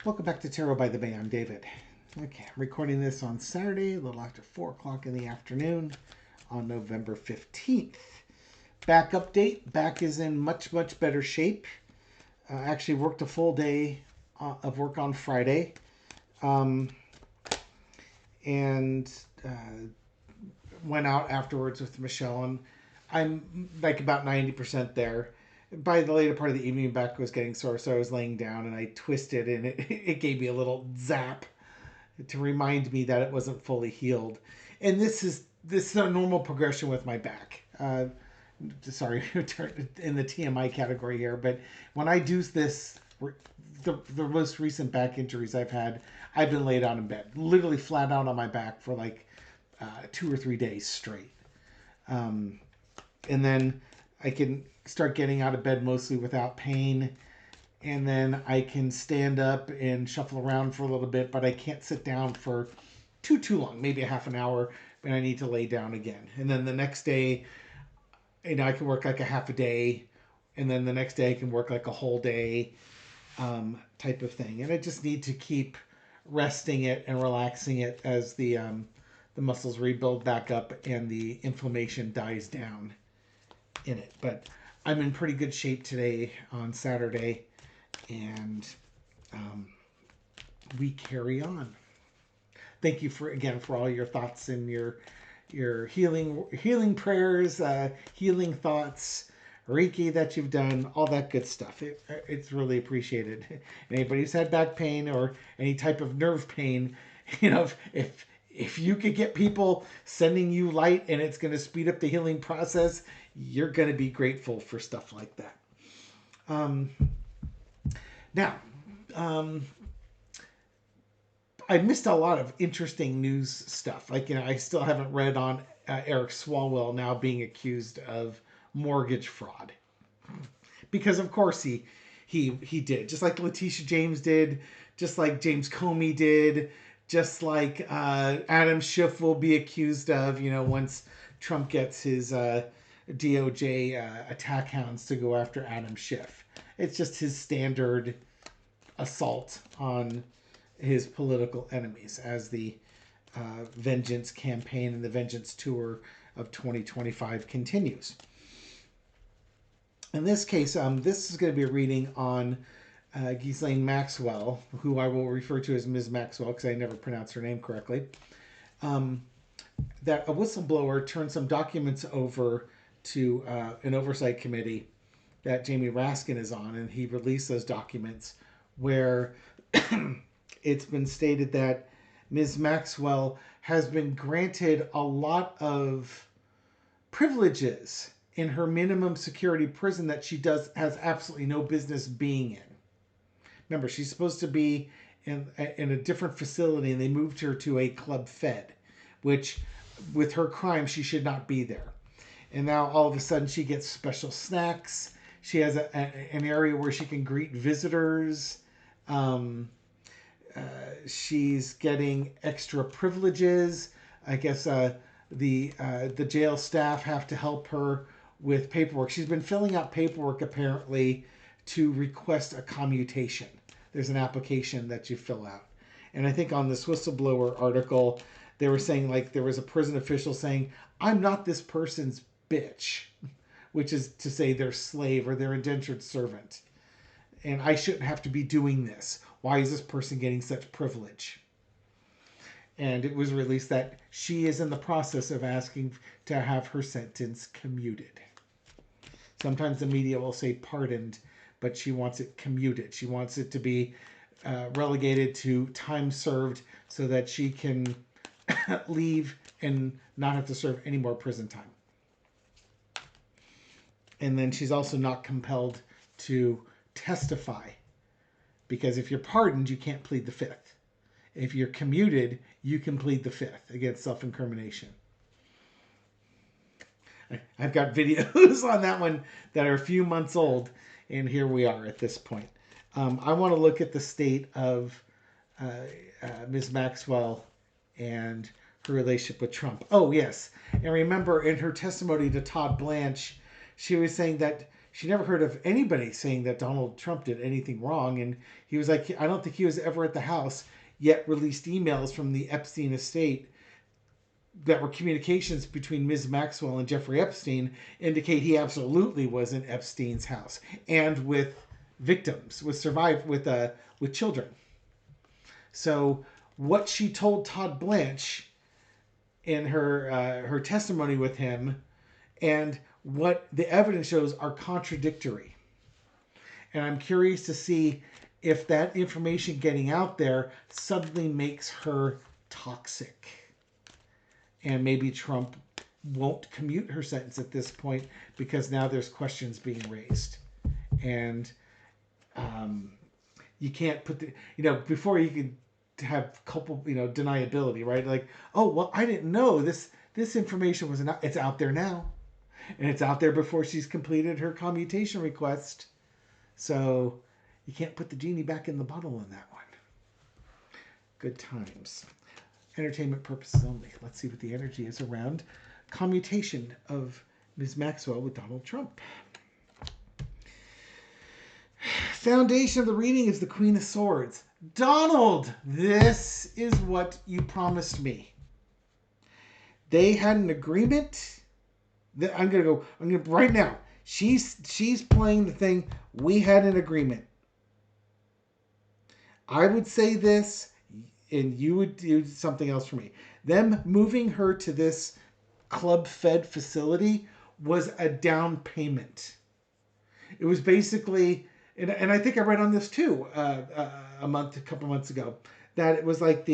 Welcome back to Tarot by the Bay. I'm David. Okay, I'm recording this on Saturday, a little after 4 o'clock in the afternoon on November 15th. Back update. Back is in much, much better shape. Actually worked a full day of work on Friday. And went out afterwards with Michelle, and I'm like about 90% there. By the later part of the evening, back was getting sore, so I was laying down and I twisted, and it gave me a little zap to remind me that it wasn't fully healed. And this is a normal progression with my back. Sorry, in the TMI category here, but when I do this, the most recent back injuries I've had, I've been laid out in bed, literally flat out on my back for like 2 or 3 days straight. Um, and then I can start getting out of bed mostly without pain. And then I can stand up and shuffle around for a little bit, but I can't sit down for too long, maybe a half an hour, but I need to lay down again. And then the next day, I can work like a half a day, and then the next day I can work like a whole day, type of thing. And I just need to keep resting it and relaxing it as the muscles rebuild back up and the inflammation dies down in it. But I'm in pretty good shape today on Saturday, and um, we carry on. Thank you for all your thoughts and your healing prayers, healing thoughts, Reiki that you've done, all that good stuff. It's really appreciated. Anybody who's had back pain or any type of nerve pain, if you could get people sending you light and it's going to speed up the healing process, you're going to be grateful for stuff like that. Um, now, um, I missed a lot of interesting news stuff. Like, I still haven't read on Eric Swalwell now being accused of mortgage fraud, because of course he did, just like Letitia James did, just like James Comey did, just like Adam Schiff will be accused of, once Trump gets his DOJ attack hounds to go after Adam Schiff. It's just his standard assault on his political enemies as the vengeance campaign and the vengeance tour of 2025 continues. In this case, this is going to be a reading on Ghislaine Maxwell, who I will refer to as Ms. Maxwell because I never pronounce her name correctly. That a whistleblower turned some documents over to an oversight committee that Jamie Raskin is on, and he released those documents where it's been stated that Ms. Maxwell has been granted a lot of privileges in her minimum security prison that she has absolutely no business being in. Remember, she's supposed to be in a different facility, and they moved her to a Club Fed, which, with her crime, she should not be there. And now all of a sudden she gets special snacks. She has an area where she can greet visitors. She's getting extra privileges. I guess the jail staff have to help her with paperwork. She's been filling out paperwork apparently to request a commutation. There's an application that you fill out. And I think on this whistleblower article, they were saying, like, there was a prison official saying, I'm not this person's bitch, which is to say their slave or their indentured servant. And I shouldn't have to be doing this. Why is this person getting such privilege? And it was released that she is in the process of asking to have her sentence commuted. Sometimes the media will say pardoned, but she wants it commuted. She wants it to be relegated to time served so that she can leave and not have to serve any more prison time. And then she's also not compelled to testify, because if you're pardoned, you can't plead the fifth. If you're commuted, you can plead the fifth against self-incrimination. I've got videos on that one that are a few months old, and here we are at this point. I want to look at the state of Ms. Maxwell and her relationship with Trump. Oh, yes. And remember, in her testimony to Todd Blanche, she was saying that she never heard of anybody saying that Donald Trump did anything wrong. And he was like, I don't think he was ever at the house, yet released emails from the Epstein estate that were communications between Ms. Maxwell and Jeffrey Epstein indicate he absolutely was in Epstein's house and with victims, with children. So what she told Todd Blanche in her testimony with him and what the evidence shows are contradictory. And I'm curious to see if that information getting out there suddenly makes her toxic. And maybe Trump won't commute her sentence at this point because now there's questions being raised. And you can't put before you could have deniability, right? Like, oh, well, I didn't know this information was not, it's out there now. And it's out there before she's completed her commutation request. So you can't put the genie back in the bottle on that one. Good times. Entertainment purposes only. Let's see what the energy is around commutation of Ms. Maxwell with Donald Trump. Foundation of the reading is the Queen of Swords. Donald, this is what you promised me. They had an agreement. I'm gonna right now. She's playing the thing. We had an agreement. I would say this, and you would do something else for me. Them moving her to this club-fed facility was a down payment. It was basically, and I think I read on this too a couple months ago, that it was like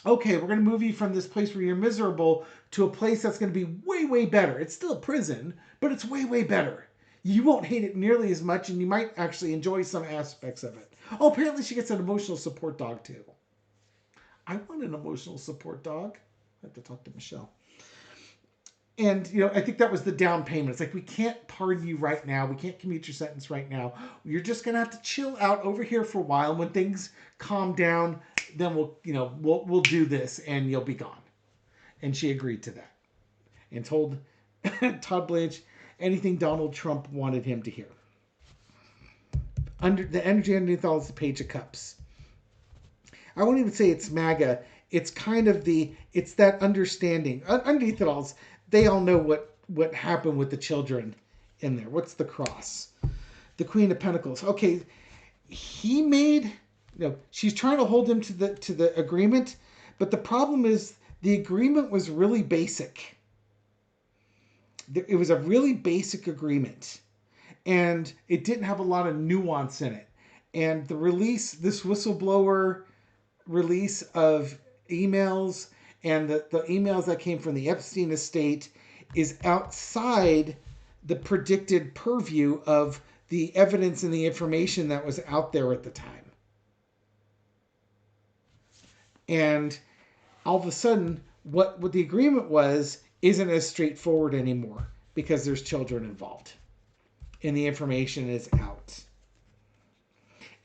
okay, we're going to move you from this place where you're miserable to a place that's going to be way, way better. It's still a prison, but it's way, way better. You won't hate it nearly as much, and you might actually enjoy some aspects of it. Oh, apparently she gets an emotional support dog, too. I want an emotional support dog. I have to talk to Michelle. And, I think that was the down payment. It's like, we can't pardon you right now. We can't commute your sentence right now. You're just going to have to chill out over here for a while. When things calm down, then we'll do this and you'll be gone. And she agreed to that and told Todd Blanche anything Donald Trump wanted him to hear. Under the energy underneath all is the Page of Cups. I won't even say it's MAGA. It's kind of it's that understanding. Underneath it all, they all know what happened with the children in there. What's the cross? The Queen of Pentacles. Okay, he made, she's trying to hold him to the agreement, but the problem is the agreement was really basic. It was a really basic agreement, and it didn't have a lot of nuance in it. And this whistleblower release of emails and the emails that came from the Epstein estate is outside the predicted purview of the evidence and the information that was out there at the time. And all of a sudden, what the agreement was isn't as straightforward anymore because there's children involved and the information is out.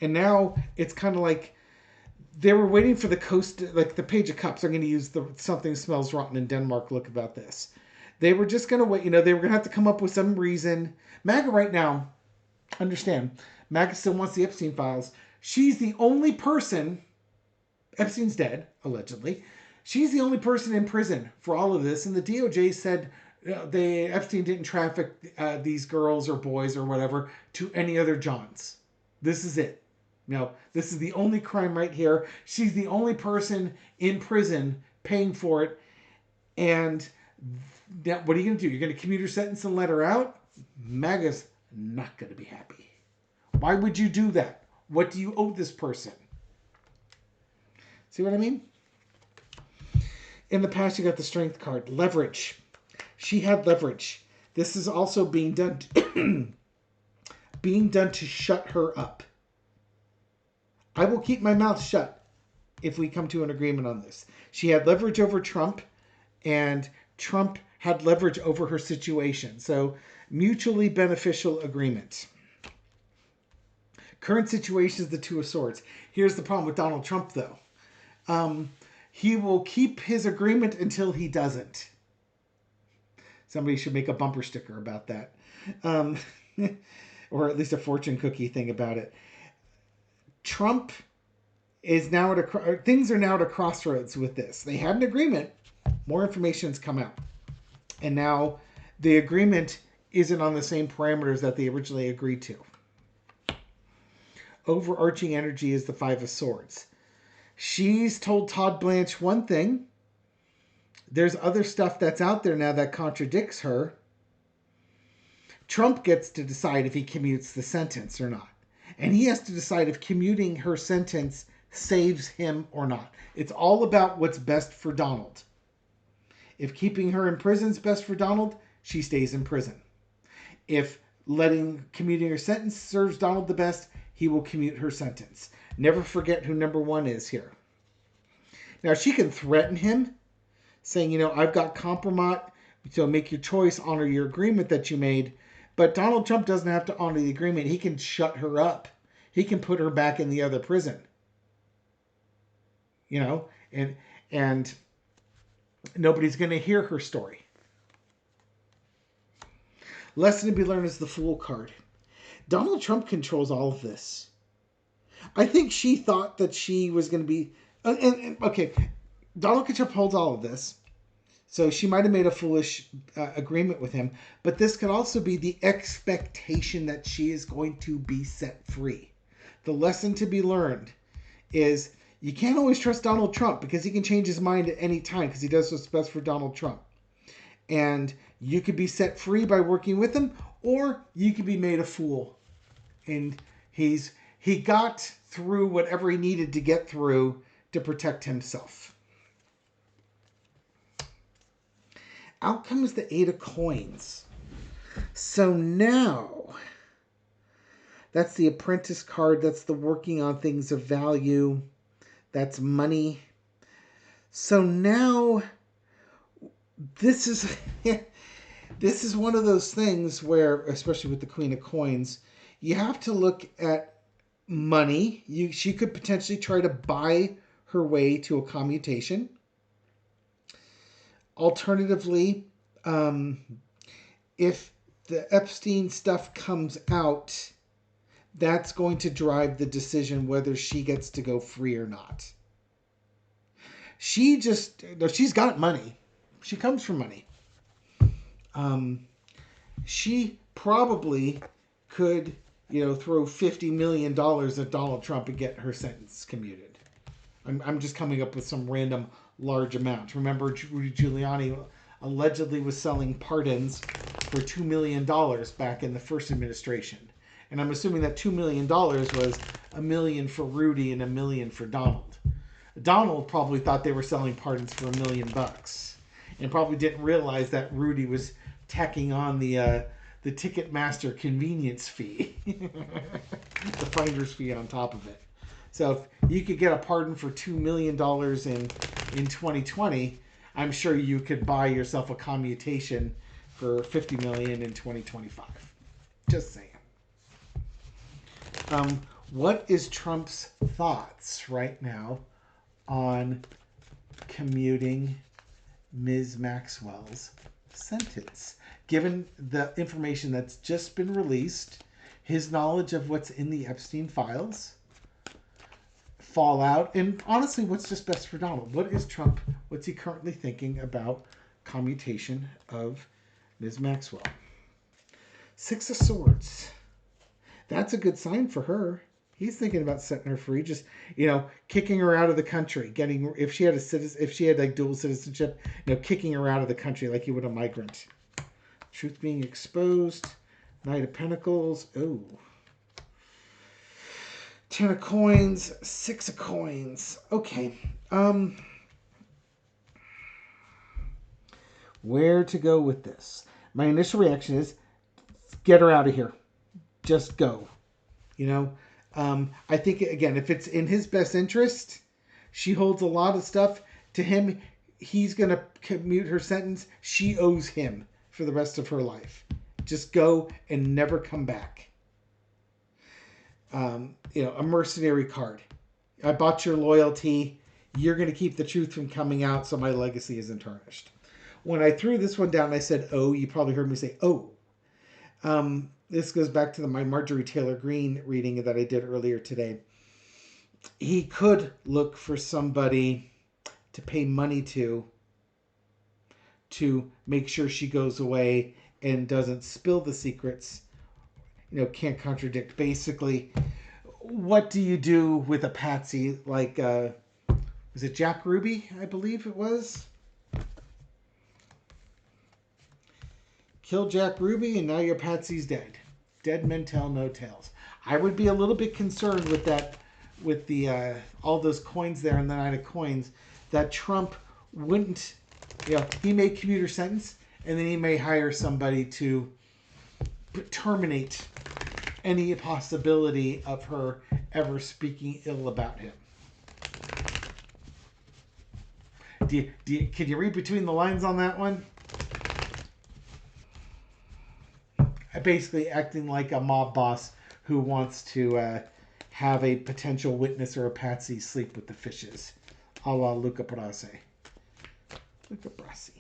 And now it's kind of like they were waiting for the coast, like the Page of Cups. I'm going to use the something smells rotten in Denmark look about this. They were just going to wait. They were going to have to come up with some reason. MAGA right now, understand, MAGA still wants the Epstein files. She's the only person, Epstein's dead, allegedly. She's the only person in prison for all of this. And the DOJ said Epstein didn't traffic these girls or boys or whatever to any other Johns. This is it. This is the only crime right here. She's the only person in prison paying for it. And what are you going to do? You're going to commute her sentence and let her out? MAGA's not going to be happy. Why would you do that? What do you owe this person? See what I mean? In the past, you got the Strength card. Leverage. She had leverage. This is also being done to shut her up. I will keep my mouth shut if we come to an agreement on this. She had leverage over Trump, and Trump had leverage over her situation. So, mutually beneficial agreement. Current situation is the Two of Swords. Here's the problem with Donald Trump, though. He will keep his agreement until he doesn't. Somebody should make a bumper sticker about that. or at least a fortune cookie thing about it. Trump is now things are now at a crossroads with this. They had an agreement. More information has come out. And now the agreement isn't on the same parameters that they originally agreed to. Overarching energy is the Five of Swords. She's told Todd Blanche one thing. There's other stuff that's out there now that contradicts her. Trump gets to decide if he commutes the sentence or not. And he has to decide if commuting her sentence saves him or not. It's all about what's best for Donald. If keeping her in prison is best for Donald, she stays in prison. If commuting her sentence serves Donald the best, he will commute her sentence. Never forget who number one is here. Now, she can threaten him, saying, I've got compromise, so make your choice, honor your agreement that you made. But Donald Trump doesn't have to honor the agreement. He can shut her up. He can put her back in the other prison. And nobody's going to hear her story. Lesson to be learned is the Fool card. Donald Trump controls all of this. I think she thought that she was going to be... okay, Donald Trump holds all of this. So she might have made a foolish agreement with him. But this could also be the expectation that she is going to be set free. The lesson to be learned is you can't always trust Donald Trump because he can change his mind at any time because he does what's best for Donald Trump. And you could be set free by working with him, or you could be made a fool. And he got through whatever he needed to get through to protect himself. Out comes the Eight of Coins. So now, that's the Apprentice card. That's the working on things of value. That's money. So now, this is this is one of those things where, especially with the Queen of Coins, you have to look at money. She could potentially try to buy her way to a commutation. Alternatively, if the Epstein stuff comes out, that's going to drive the decision whether she gets to go free or not. She's got money. She comes from money. She probably could, throw $50 million at Donald Trump and get her sentence commuted. I'm just coming up with some random large amount. Remember, Rudy Giuliani allegedly was selling pardons for $2 million back in the first administration. And I'm assuming that $2 million was $1 million for Rudy and $1 million for Donald. Donald probably thought they were selling pardons for $1 million and probably didn't realize that Rudy was tacking on the Ticketmaster convenience fee, the finder's fee on top of it. So if you could get a pardon for $2 million in 2020, I'm sure you could buy yourself a commutation for $50 million in 2025. Just saying. What is Trump's thoughts right now on commuting Ms. Maxwell's sentence? Given the information that's just been released, his knowledge of what's in the Epstein files, fallout, and honestly, what's just best for Donald? What's he currently thinking about commutation of Ms. Maxwell? Six of Swords. That's a good sign for her. He's thinking about setting her free, just, kicking her out of the country, if she had like dual citizenship, kicking her out of the country like he would a migrant. Truth being exposed. Knight of Pentacles. Oh. 10 of Coins. 6 of Coins. Okay. Where to go with this? My initial reaction is, get her out of here. Just go. I think, again, if it's in his best interest, she holds a lot of stuff to him. He's going to commute her sentence. She owes him for the rest of her life. Just go and never come back. A mercenary card. I bought your loyalty. You're going to keep the truth from coming out so my legacy isn't tarnished. When I threw this one down, I said, oh, you probably heard me say, oh. this goes back to my Marjorie Taylor Greene reading that I did earlier today. He could look for somebody to pay money to make sure she goes away and doesn't spill the secrets, can't contradict. Basically, what do you do with a patsy like, was it Jack Ruby, I believe it was? Kill Jack Ruby and now your patsy's dead. Dead men tell no tales. I would be a little bit concerned with that, with the all those coins there in the Nine of Coins, that Trump wouldn't, he may commute her sentence, and then he may hire somebody to terminate any possibility of her ever speaking ill about him. Can you read between the lines on that one? Basically acting like a mob boss who wants to have a potential witness or a patsy sleep with the fishes, a la Luca Brasi. Luca Brasi.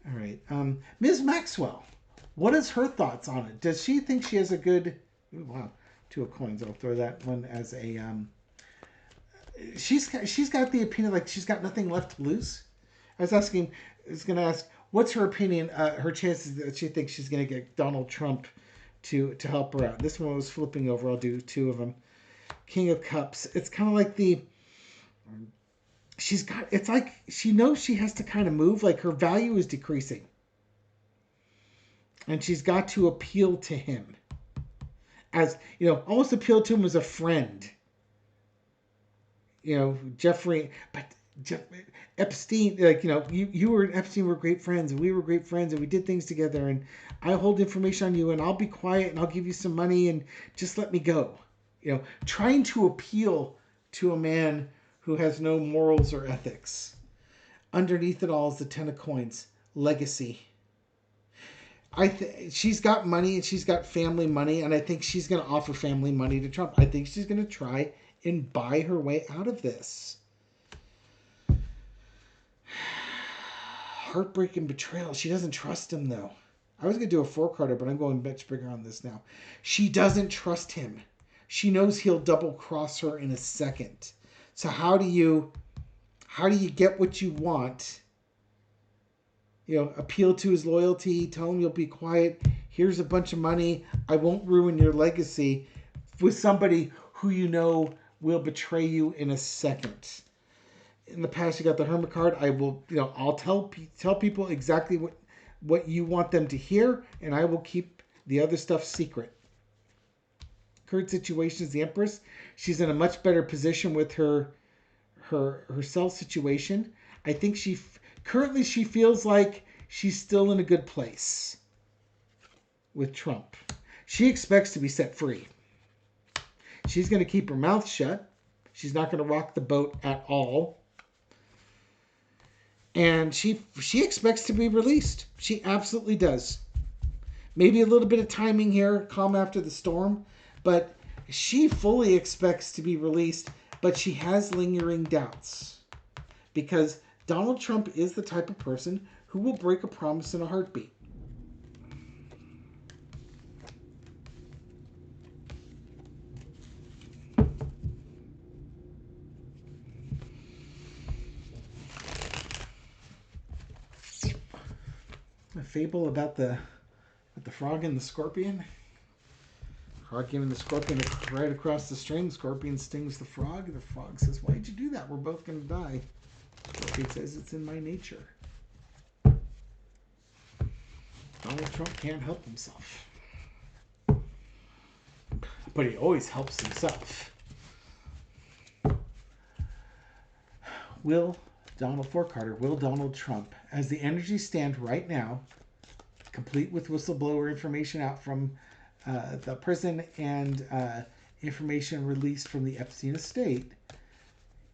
All right. Ms. Maxwell, what is her thoughts on it? Does she think she has a good... Ooh, wow. 2 of coins. I'll throw that one as a... She's got the opinion like she's got nothing left to lose. I was going to ask, what's her opinion, her chances that she thinks she's going to get Donald Trump to help her out? This one was flipping over. I'll do 2 of them. King of Cups. It's kind of like it's like she knows she has to kind of move, like her value is decreasing. And she's got to appeal to him. As, almost appeal to him as a friend. Jeffrey, but Epstein, you and Epstein were great friends, and we were great friends, and we did things together, and I hold information on you, and I'll be quiet, and I'll give you some money, and just let me go. Trying to appeal to a man who has no morals or ethics. Underneath it all is the 10 of Coins, legacy. She's got money, and she's got family money, and I think she's going to offer family money to Trump. I think she's going to try and buy her way out of this. Heartbreak and betrayal. She doesn't trust him, though. I was going to do a 4-carder, but I'm going much bigger on this now. She doesn't trust him. She knows he'll double-cross her in a second. So how do you get what you want? Appeal to his loyalty, tell him you'll be quiet. Here's a bunch of money. I won't ruin your legacy with somebody who will betray you in a second. In the past, you got the Hermit card. I'll tell people exactly what you want them to hear, and I will keep the other stuff secret. Current situation is the Empress. She's in a much better position with her self situation. I think currently she feels like she's still in a good place with Trump. She expects to be set free. She's going to keep her mouth shut. She's not going to rock the boat at all. And she expects to be released. She absolutely does. Maybe a little bit of timing here, calm after the storm, but she fully expects to be released, but she has lingering doubts. Because Donald Trump is the type of person who will break a promise in a heartbeat. A fable about the frog and the scorpion. Frog giving the scorpion right across the string. The scorpion stings the frog. The frog says, "Why'd you do that? We're both going to die." The scorpion says, "It's in my nature." Donald Trump can't help himself. But he always helps himself. Will Donald Trump, as the energies stand right now, complete with whistleblower information out from the prison and information released from the Epstein estate,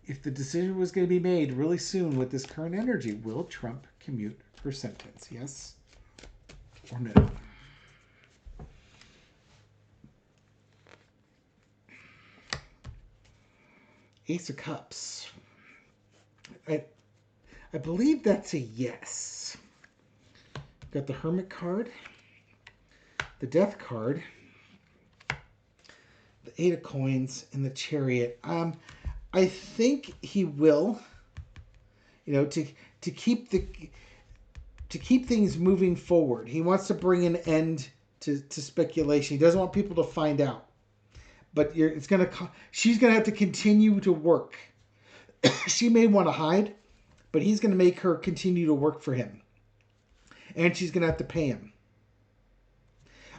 if the decision was going to be made really soon with this current energy, will Trump commute her sentence? Yes or no? Ace of Cups. I believe that's a yes. Got the Hermit card. the Death card, the Eight of Coins, and the Chariot. I think he will, to keep things moving forward. He wants to bring an end to speculation. He doesn't want people to find out. But she's gonna have to continue to work. She may want to hide, but he's gonna make her continue to work for him, and she's gonna have to pay him.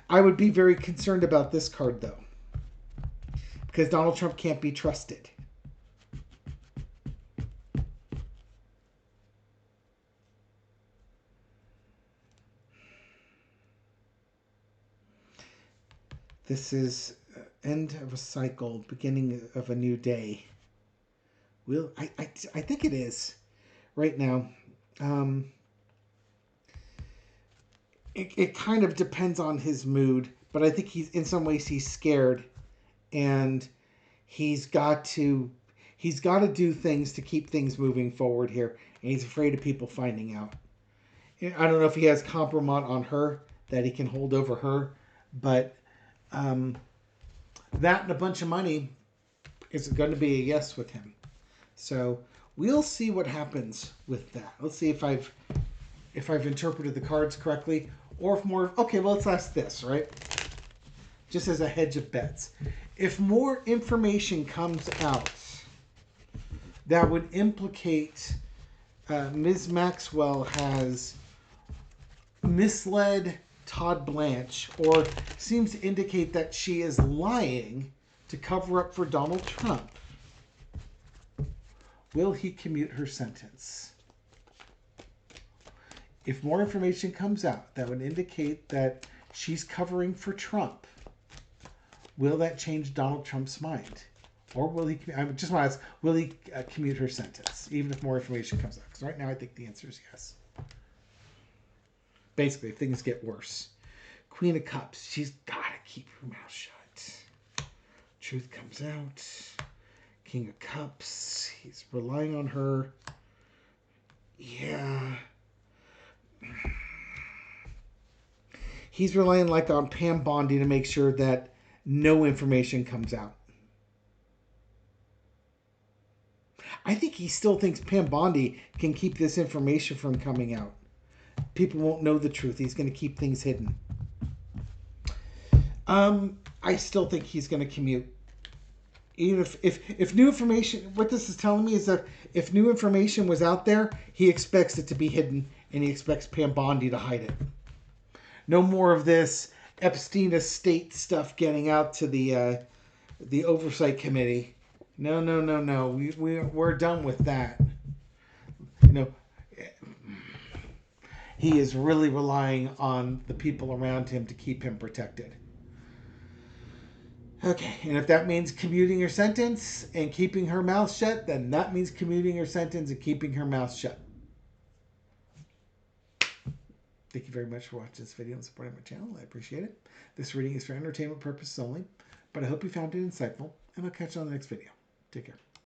I would be very concerned about this card though, because Donald Trump can't be trusted. This is end of a cycle, beginning of a new day. I think it is right now. It kind of depends on his mood, but I think in some ways he's scared, and he's got to do things to keep things moving forward here, and he's afraid of people finding out. I don't know if he has compromise on her that he can hold over her, but that and a bunch of money is going to be a yes with him. So we'll see what happens with that. Let's see if I've interpreted the cards correctly, or if more. Okay, well, let's ask this, right? Just as a hedge of bets, if more information comes out that would implicate Ms. Maxwell has misled Todd Blanche, or seems to indicate that she is lying to cover up for Donald Trump, will he commute her sentence? If more information comes out that would indicate that she's covering for Trump, will that change Donald Trump's mind? Or will he, I just want to ask, will he commute her sentence, even if more information comes out? Because right now I think the answer is yes. Basically, if things get worse. Queen of Cups, she's got to keep her mouth shut. Truth comes out. King of Cups, he's relying on her. Yeah. He's relying like on Pam Bondi to make sure that no information comes out. I think he still thinks Pam Bondi can keep this information from coming out. People won't know the truth. He's going to keep things hidden. I still think he's going to commute. Even if new information, what this is telling me is that if new information was out there, he expects it to be hidden, and he expects Pam Bondi to hide it. No more of this Epstein estate stuff getting out to the oversight committee. No. We're done with that. He is really relying on the people around him to keep him protected. Okay, and if that means commuting her sentence and keeping her mouth shut, then that means commuting her sentence and keeping her mouth shut. Thank you very much for watching this video and supporting my channel. I appreciate it. This reading is for entertainment purposes only, but I hope you found it insightful, and I'll catch you on the next video. Take care.